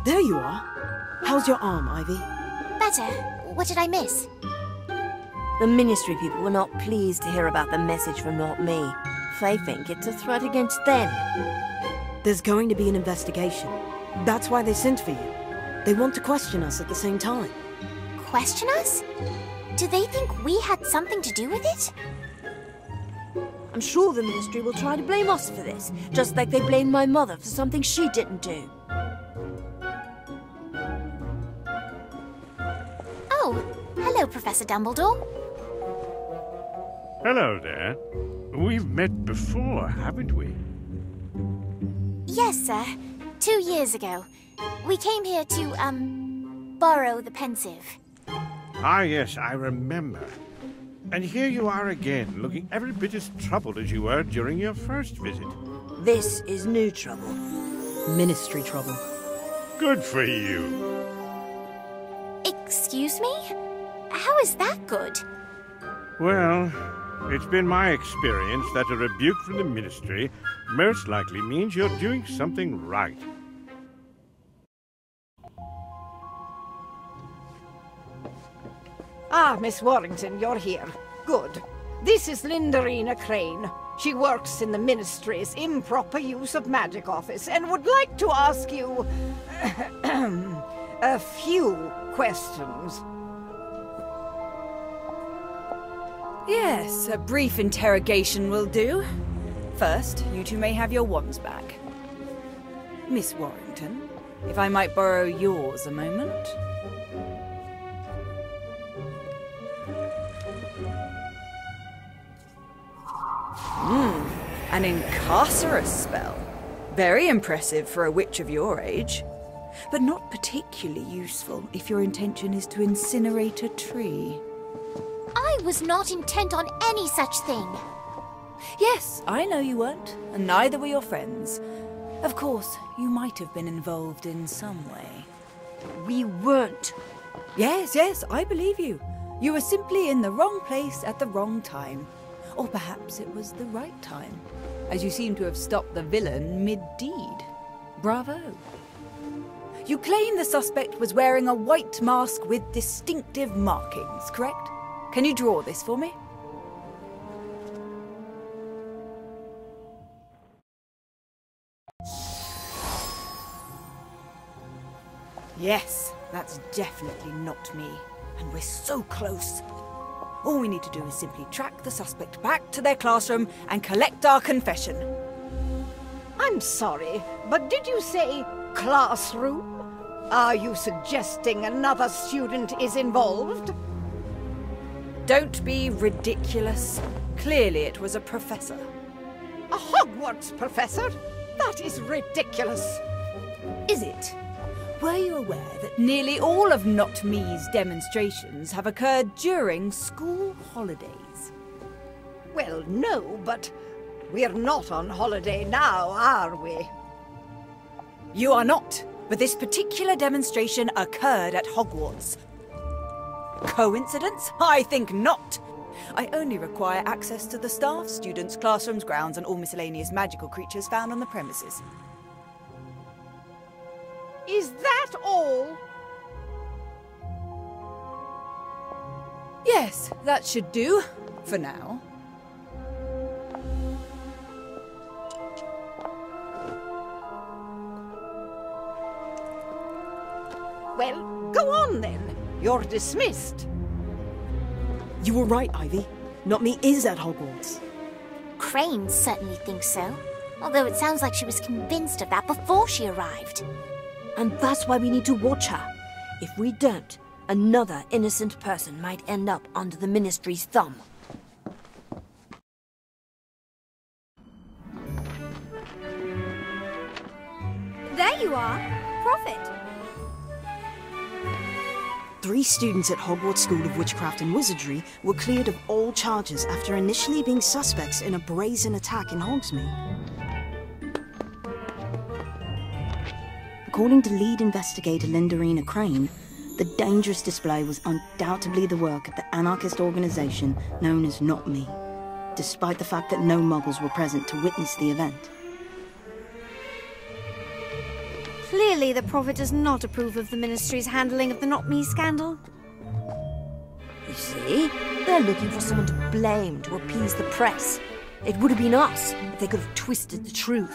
There you are. How's your arm, Ivy? Better. What did I miss? The Ministry people were not pleased to hear about the message from Not Me. They think it's a threat against them. There's going to be an investigation. That's why they sent for you. They want to question us at the same time. Question us? Do they think we had something to do with it? I'm sure the Ministry will try to blame us for this, just like they blamed my mother for something she didn't do. Oh, hello, Professor Dumbledore. Hello there. We've met before, haven't we? Yes, sir. 2 years ago. We came here to, borrow the pensive. Ah, yes, I remember. And here you are again, looking every bit as troubled as you were during your first visit. This is new trouble. Ministry trouble. Good for you. Excuse me? How is that good? Well, it's been my experience that a rebuke from the Ministry most likely means you're doing something right. Ah, Miss Warrington, you're here. Good. This is Lindarina Crane. She works in the Ministry's improper use of magic office and would like to ask you a few questions. Yes, a brief interrogation will do. First, you two may have your wands back. Miss Warrington, if I might borrow yours a moment. An incarcerous spell. Very impressive for a witch of your age. But not particularly useful if your intention is to incinerate a tree. I was not intent on any such thing. Yes, I know you weren't, and neither were your friends. Of course, you might have been involved in some way. We weren't. Yes, I believe you. You were simply in the wrong place at the wrong time. Or perhaps it was the right time, as you seem to have stopped the villain mid-deed. Bravo. You claim the suspect was wearing a white mask with distinctive markings, correct? Can you draw this for me? Yes, that's definitely not me. And we're so close. All we need to do is simply track the suspect back to their classroom and collect our confession. I'm sorry, but did you say classroom? Are you suggesting another student is involved? Don't be ridiculous. Clearly it was a professor. A Hogwarts professor? That is ridiculous. Is it? Were you aware that nearly all of Not Me's demonstrations have occurred during school holidays? Well, no, but we're not on holiday now, are we? You are not, but this particular demonstration occurred at Hogwarts. Coincidence? I think not. I only require access to the staff, students, classrooms, grounds, and all miscellaneous magical creatures found on the premises. Is that all? Yes, that should do, for now. Well, go on then. You're dismissed. You were right, Ivy. Not Me is at Hogwarts. Crane certainly thinks so. Although it sounds like she was convinced of that before she arrived. And that's why we need to watch her. If we don't, another innocent person might end up under the Ministry's thumb. There you are. Prophet. 3 students at Hogwarts School of Witchcraft and Wizardry were cleared of all charges after initially being suspects in a brazen attack in Hogsmeade. According to lead investigator Lindarina Crane, the dangerous display was undoubtedly the work of the anarchist organization known as Not Me, despite the fact that no Muggles were present to witness the event. Clearly, the Prophet does not approve of the Ministry's handling of the Not Me scandal. You see? They're looking for someone to blame to appease the press. It would have been us if they could have twisted the truth.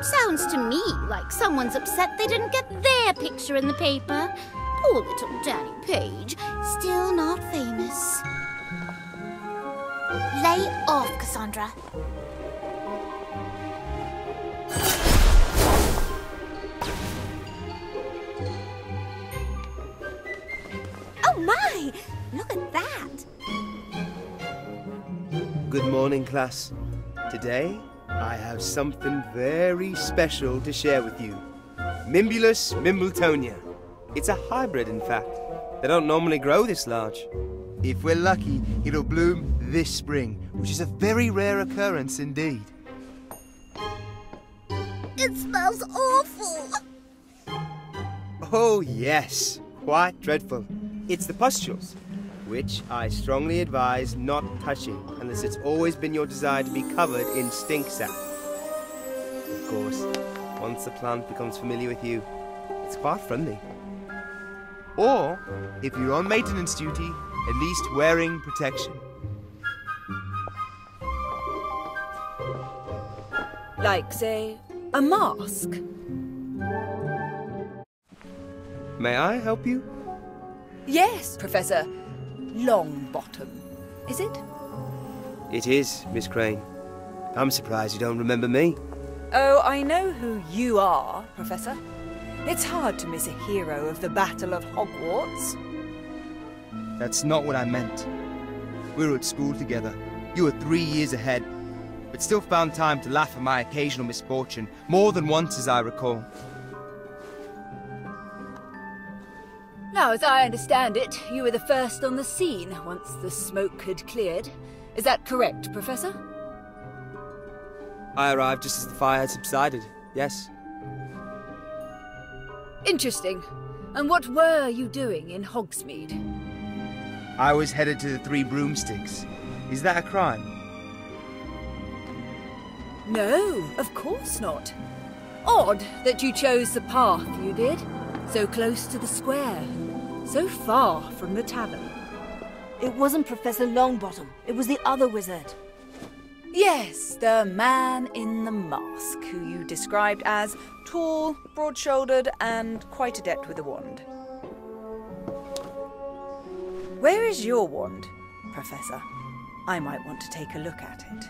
Sounds to me like someone's upset they didn't get their picture in the paper. Poor little Danny Page, still not famous. Lay off, Cassandra. Oh my! Look at that! Good morning, class. Today, I have something very special to share with you. Mimbulus mimbletonia. It's a hybrid, in fact. They don't normally grow this large. If we're lucky, it'll bloom this spring, which is a very rare occurrence indeed. It smells awful! Oh, yes. Quite dreadful. It's the pustules, which I strongly advise not touching unless it's always been your desire to be covered in stink sap. Of course, once the plant becomes familiar with you, it's quite friendly. Or, if you're on maintenance duty, at least wearing protection. Like, say, a mask. May I help you? Yes, Professor Longbottom. Is it? It is, Miss Crane. I'm surprised you don't remember me. Oh, I know who you are, Professor. It's hard to miss a hero of the Battle of Hogwarts. That's not what I meant. We were at school together. You were 3 years ahead, but still found time to laugh at my occasional misfortune, more than once as I recall. Now, as I understand it, you were the first on the scene once the smoke had cleared. Is that correct, Professor? I arrived just as the fire had subsided, yes. Interesting. And what were you doing in Hogsmeade? I was headed to the Three Broomsticks. Is that a crime? No, of course not. Odd that you chose the path you did. So close to the square. So far from the tavern. It wasn't Professor Longbottom. It was the other wizard. Yes, the man in the mask, who you described as tall, broad-shouldered, and quite adept with a wand. Where is your wand, Professor? I might want to take a look at it.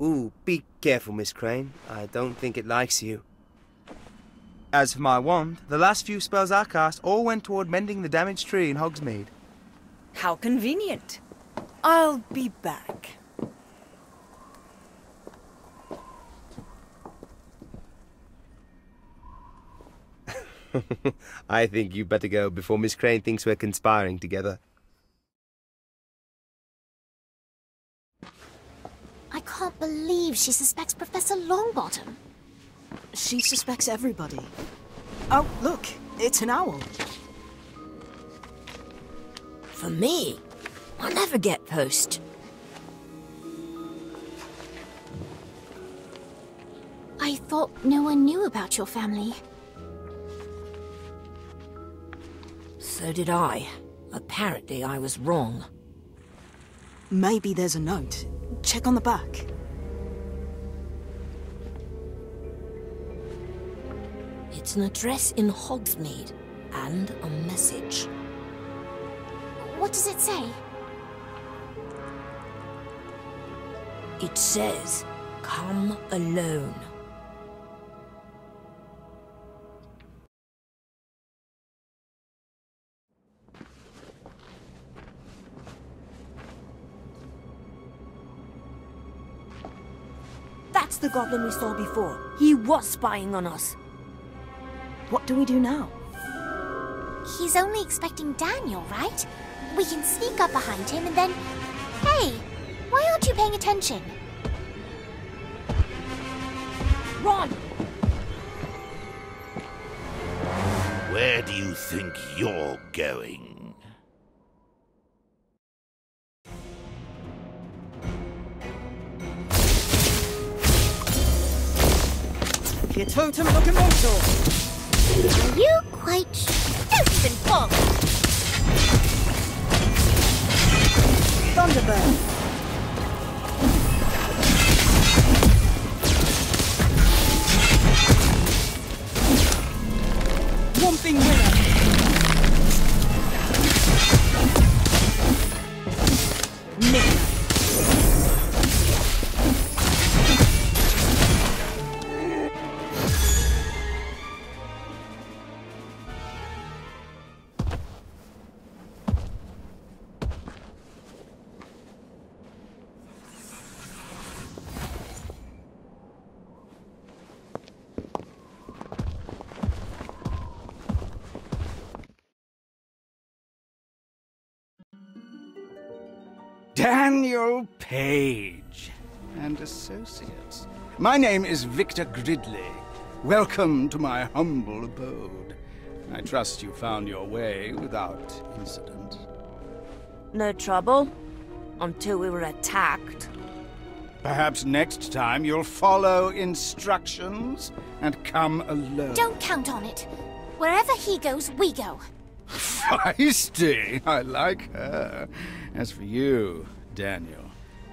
Ooh, be careful, Miss Crane. I don't think it likes you. As for my wand, the last few spells I cast all went toward mending the damaged tree in Hogsmeade. How convenient. I'll be back. I think you better go before Miss Crane thinks we're conspiring together. I can't believe she suspects Professor Longbottom. She suspects everybody. Oh, look, it's an owl. For me, I never get post. I thought no one knew about your family. So did I. Apparently I was wrong. Maybe there's a note. Check on the back. It's an address in Hogsmeade and a message. What does it say? It says, "Come alone." That's the goblin we saw before. He was spying on us. What do we do now? He's only expecting Daniel, right? We can sneak up behind him and then... Hey, why aren't you paying attention? Run! do you think you're going? Your totem locomotor! Are you quite sure? Don't even fall! Thunderbird! Whomping winner! Nick! Daniel Page and Associates. My name is Victor Gridley. Welcome to my humble abode. I trust you found your way without incident. No trouble. Until we were attacked. Perhaps next time you'll follow instructions and come alone. Don't count on it. Wherever he goes, we go. Feisty! I like her. As for you, Daniel,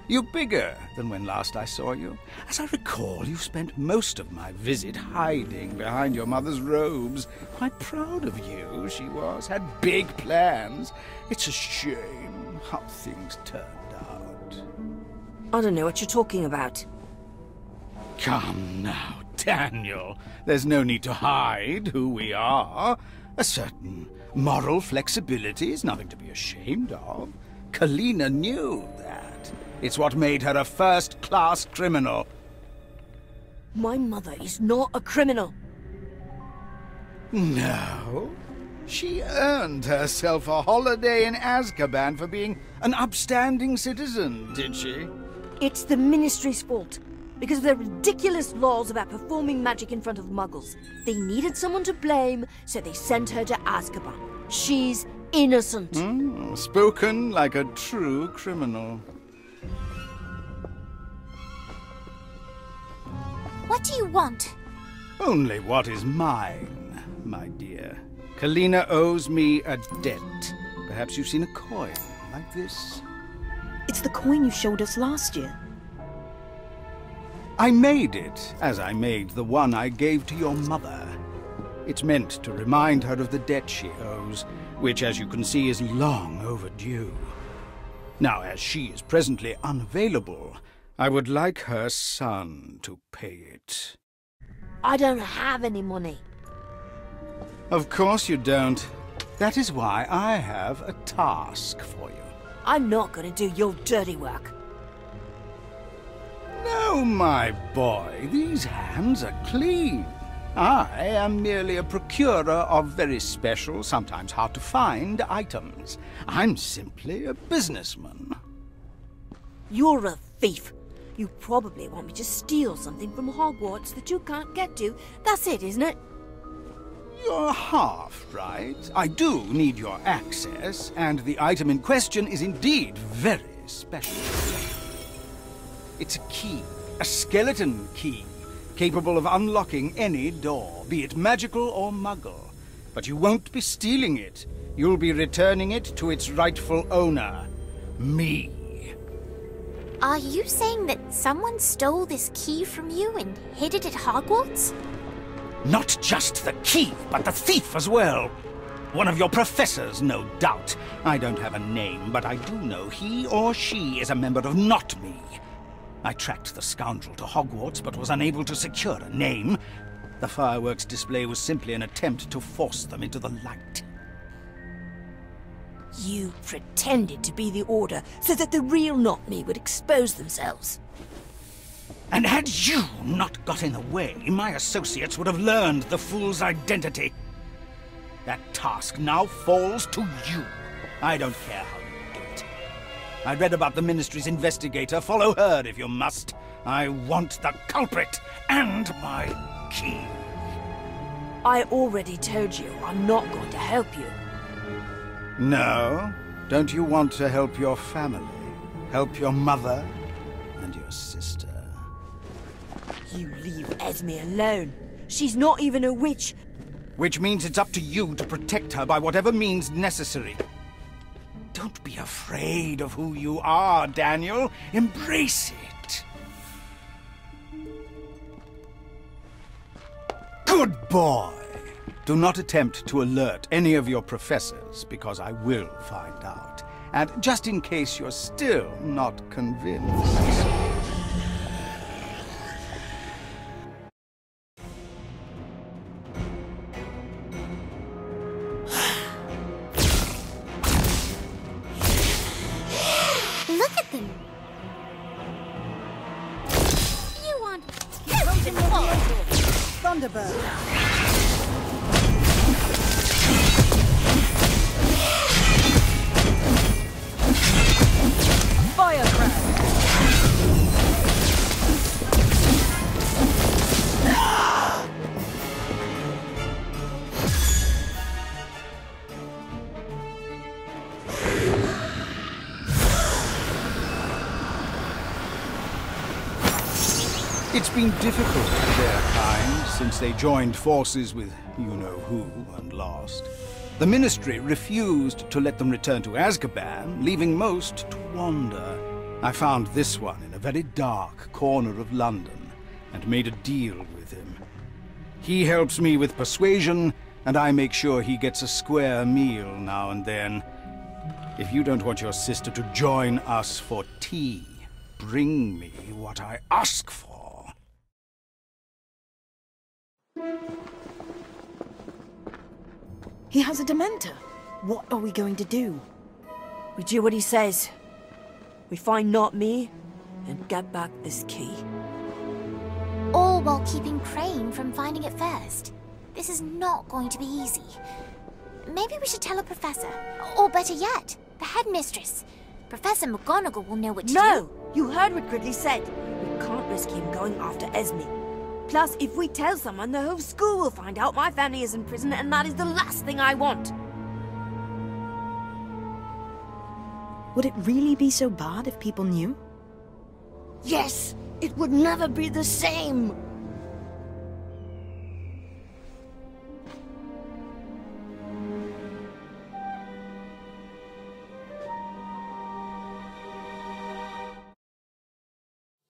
you're bigger than when last I saw you. As I recall, you spent most of my visit hiding behind your mother's robes. Quite proud of you, she was. Had big plans. It's a shame how things turned out. I don't know what you're talking about. Come now, Daniel. There's no need to hide who we are. A certain moral flexibility is nothing to be ashamed of. Kalina knew that. It's what made her a first-class criminal. My mother is not a criminal. No? She earned herself a holiday in Azkaban for being an upstanding citizen, did she? It's the Ministry's fault. Because of their ridiculous laws about performing magic in front of muggles. They needed someone to blame, so they sent her to Azkaban. She's innocent. Spoken like a true criminal. What do you want? Only what is mine, my dear. Kalina owes me a debt. Perhaps you've seen a coin like this. It's the coin you showed us last year. I made it, as I made the one I gave to your mother. It's meant to remind her of the debt she owes, which, as you can see, is long overdue. Now, as she is presently unavailable, I would like her son to pay it. I don't have any money. Of course you don't. That is why I have a task for you. I'm not going to do your dirty work. No, my boy, these hands are clean. I am merely a procurer of very special, sometimes hard-to-find items. I'm simply a businessman. You're a thief. You probably want me to steal something from Hogwarts that you can't get to. That's it, isn't it? You're half right. I do need your access, and the item in question is indeed very special. It's a key, a skeleton key, capable of unlocking any door, be it magical or muggle. But you won't be stealing it. You'll be returning it to its rightful owner, me. Are you saying that someone stole this key from you and hid it at Hogwarts? Not just the key, but the thief as well. One of your professors, no doubt. I don't have a name, but I do know he or she is a member of Not Me. I tracked the scoundrel to Hogwarts, but was unable to secure a name. The fireworks display was simply an attempt to force them into the light. You pretended to be the Order so that the real Not Me would expose themselves. And had you not got in the way, my associates would have learned the fool's identity. That task now falls to you. I don't care how you do it. I read about the Ministry's investigator. Follow her if you must. I want the culprit and my key. I already told you I'm not going to help you. No? Don't you want to help your family? Help your mother and your sister? You leave Esme alone. She's not even a witch. Which means it's up to you to protect her by whatever means necessary. Don't be afraid of who you are, Daniel. Embrace it. Good boy. Do not attempt to alert any of your professors, because I will find out. And just in case you're still not convinced... Look at them. You want Thunderbird. It's been difficult for their kind since they joined forces with you-know-who and lost. The Ministry refused to let them return to Azkaban, leaving most to wander. I found this one in a very dark corner of London and made a deal with him. He helps me with persuasion, and I make sure he gets a square meal now and then. If you don't want your sister to join us for tea, bring me what I ask for. He has a Dementor. What are we going to do? We do what he says. We find Not Me and get back this key. All while keeping Crane from finding it first. This is not going to be easy. Maybe we should tell a professor. Or better yet, the headmistress. Professor McGonagall will know what to do. No! You heard what Gridley said. We can't risk him going after Esme. Plus, if we tell someone, the whole school will find out my family is in prison, and that is the last thing I want. Would it really be so bad if people knew? Yes! It would never be the same!